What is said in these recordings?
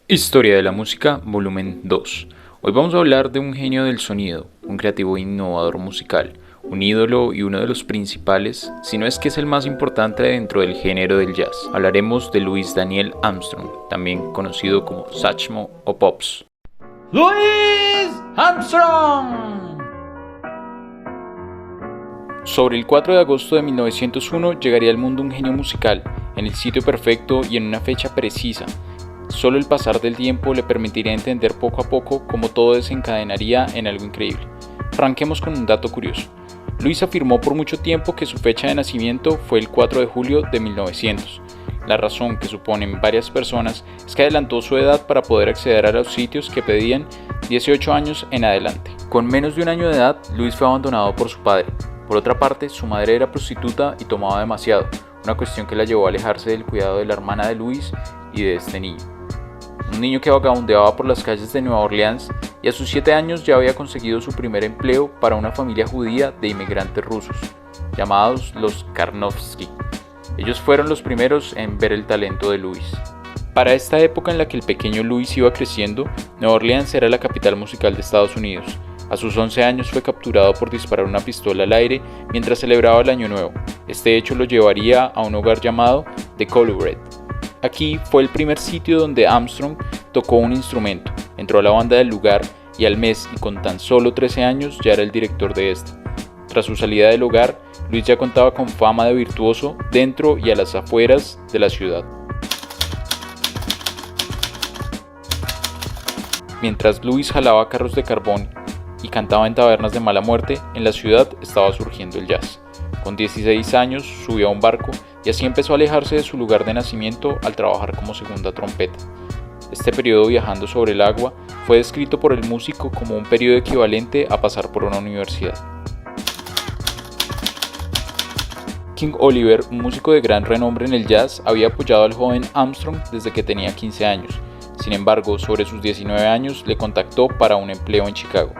Historia de la música, volumen 2. Hoy vamos a hablar de un genio del sonido, un creativo e innovador musical, un ídolo y uno de los principales, si no es que es el más importante dentro del género del jazz. Hablaremos de Louis Daniel Armstrong, también conocido como Satchmo o Pops. ¡Louis Armstrong! Sobre el 4 de agosto de 1901 llegaría al mundo un genio musical, en el sitio perfecto y en una fecha precisa. Solo el pasar del tiempo le permitiría entender poco a poco cómo todo desencadenaría en algo increíble. Arranquemos con un dato curioso. Louis afirmó por mucho tiempo que su fecha de nacimiento fue el 4 de julio de 1900. La razón que suponen varias personas es que adelantó su edad para poder acceder a los sitios que pedían 18 años en adelante. Con menos de un año de edad, Louis fue abandonado por su padre. Por otra parte, su madre era prostituta y tomaba demasiado, una cuestión que la llevó a alejarse del cuidado de la hermana de Louis y de este niño. Un niño que vagabundeaba por las calles de Nueva Orleans y a sus 7 años ya había conseguido su primer empleo para una familia judía de inmigrantes rusos, llamados los Karnofsky. Ellos fueron los primeros en ver el talento de Louis. Para esta época en la que el pequeño Louis iba creciendo, Nueva Orleans era la capital musical de Estados Unidos. A sus 11 años fue capturado por disparar una pistola al aire mientras celebraba el Año Nuevo. Este hecho lo llevaría a un hogar llamado The Colored. Aquí fue el primer sitio donde Armstrong tocó un instrumento, entró a la banda del lugar y al mes y con tan solo 13 años ya era el director de esta. Tras su salida del hogar, Louis ya contaba con fama de virtuoso dentro y a las afueras de la ciudad. Mientras Louis jalaba carros de carbón y cantaba en tabernas de mala muerte, en la ciudad estaba surgiendo el jazz. Con 16 años subió a un barco y así empezó a alejarse de su lugar de nacimiento al trabajar como segunda trompeta. Este periodo viajando sobre el agua fue descrito por el músico como un periodo equivalente a pasar por una universidad. King Oliver, un músico de gran renombre en el jazz, había apoyado al joven Armstrong desde que tenía 15 años. Sin embargo, sobre sus 19 años le contactó para un empleo en Chicago.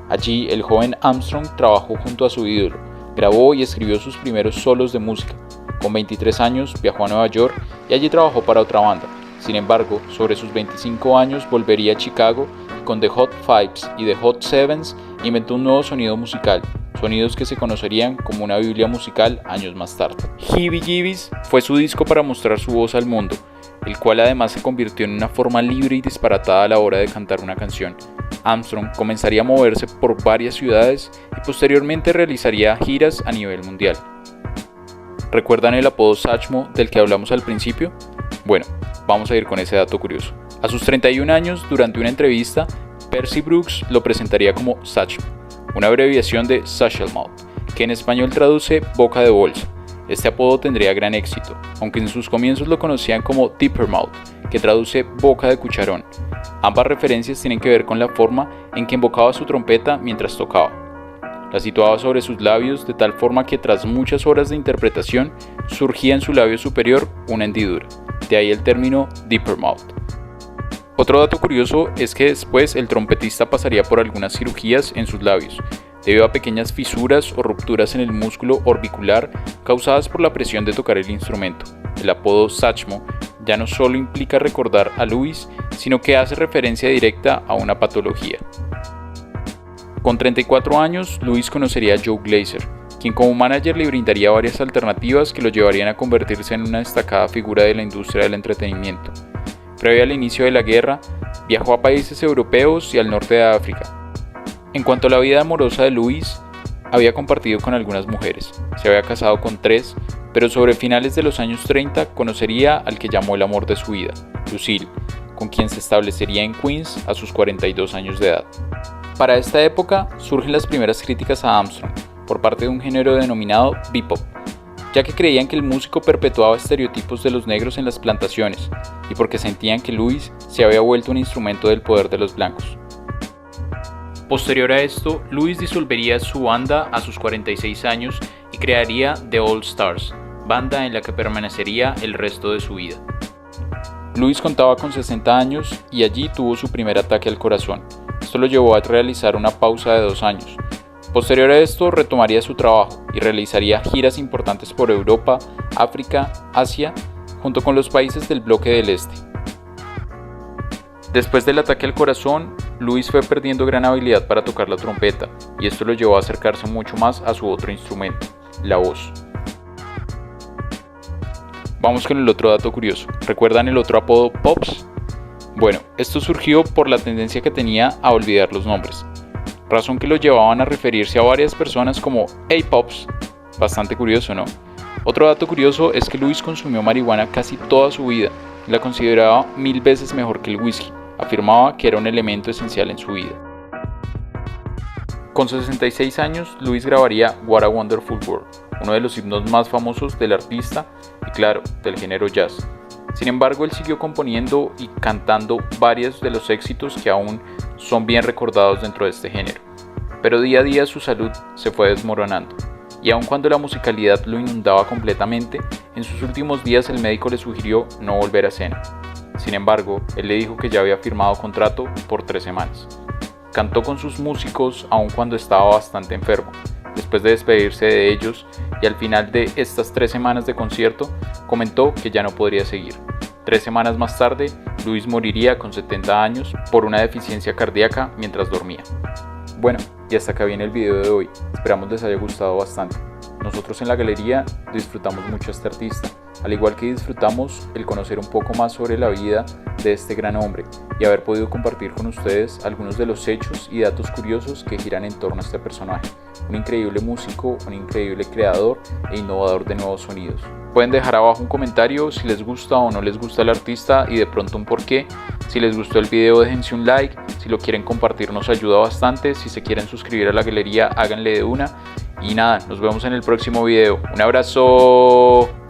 Allí, el joven Armstrong trabajó junto a su ídolo, grabó y escribió sus primeros solos de música. Con 23 años viajó a Nueva York y allí trabajó para otra banda. Sin embargo, sobre sus 25 años volvería a Chicago y con The Hot Fives y The Hot Sevens inventó un nuevo sonido musical, sonidos que se conocerían como una biblia musical años más tarde. Heebie Jeebies fue su disco para mostrar su voz al mundo, el cual además se convirtió en una forma libre y disparatada a la hora de cantar una canción. Armstrong comenzaría a moverse por varias ciudades y posteriormente realizaría giras a nivel mundial. ¿Recuerdan el apodo Satchmo del que hablamos al principio? Bueno, vamos a ir con ese dato curioso. A sus 31 años, durante una entrevista, Percy Brooks lo presentaría como Satchmo, una abreviación de Satchel Mouth, que en español traduce boca de bolsa. Este apodo tendría gran éxito, aunque en sus comienzos lo conocían como Dipper Mouth, que traduce boca de cucharón. Ambas referencias tienen que ver con la forma en que embocaba su trompeta mientras tocaba. La situaba sobre sus labios de tal forma que tras muchas horas de interpretación surgía en su labio superior una hendidura, de ahí el término Dipper Mouth. Otro dato curioso es que después el trompetista pasaría por algunas cirugías en sus labios, debido a pequeñas fisuras o rupturas en el músculo orbicular causadas por la presión de tocar el instrumento. El apodo Satchmo ya no solo implica recordar a Louis, sino que hace referencia directa a una patología. Con 34 años, Louis conocería a Joe Glaser, quien como manager le brindaría varias alternativas que lo llevarían a convertirse en una destacada figura de la industria del entretenimiento. Previo al inicio de la guerra, viajó a países europeos y al norte de África. En cuanto a la vida amorosa de Louis, había compartido con algunas mujeres, se había casado con 3, pero sobre finales de los años 30 conocería al que llamó el amor de su vida, Lucille, con quien se establecería en Queens a sus 42 años de edad. Para esta época surgen las primeras críticas a Armstrong por parte de un género denominado bebop, ya que creían que el músico perpetuaba estereotipos de los negros en las plantaciones y porque sentían que Louis se había vuelto un instrumento del poder de los blancos. Posterior a esto, Louis disolvería su banda a sus 46 años y crearía The All Stars, banda en la que permanecería el resto de su vida. Louis contaba con 60 años y allí tuvo su primer ataque al corazón. Esto lo llevó a realizar una pausa de 2 años. Posterior a esto retomaría su trabajo y realizaría giras importantes por Europa, África, Asia, junto con los países del bloque del Este. Después del ataque al corazón, Louis fue perdiendo gran habilidad para tocar la trompeta, y esto lo llevó a acercarse mucho más a su otro instrumento, la voz. Vamos con el otro dato curioso. ¿Recuerdan el otro apodo Pops? Bueno, esto surgió por la tendencia que tenía a olvidar los nombres, razón que lo llevaban a referirse a varias personas como "Hey Pops", bastante curioso, ¿no? Otro dato curioso es que Louis consumió marihuana casi toda su vida y la consideraba 1000 veces mejor que el whisky, afirmaba que era un elemento esencial en su vida. Con 66 años, Louis grabaría What a Wonderful World, uno de los himnos más famosos del artista y claro, del género jazz. Sin embargo, él siguió componiendo y cantando varios de los éxitos que aún son bien recordados dentro de este género. Pero día a día su salud se fue desmoronando, y aun cuando la musicalidad lo inundaba completamente, en sus últimos días el médico le sugirió no volver a escena. Sin embargo, él le dijo que ya había firmado contrato por 3 semanas. Cantó con sus músicos aun cuando estaba bastante enfermo, después de despedirse de ellos, y al final de estas 3 semanas de concierto comentó que ya no podría seguir. 3 semanas más tarde, Louis moriría con 70 años por una deficiencia cardíaca mientras dormía. Bueno, y hasta acá viene el video de hoy, esperamos les haya gustado bastante. Nosotros en la galería disfrutamos mucho a este artista, al igual que disfrutamos el conocer un poco más sobre la vida de este gran hombre y haber podido compartir con ustedes algunos de los hechos y datos curiosos que giran en torno a este personaje, un increíble músico, un increíble creador e innovador de nuevos sonidos. Pueden dejar abajo un comentario si les gusta o no les gusta el artista y de pronto un porqué. Si les gustó el video déjense un like, si lo quieren compartir nos ayuda bastante, si se quieren suscribir a la galería háganle de una y nada, nos vemos en el próximo video. Un abrazo.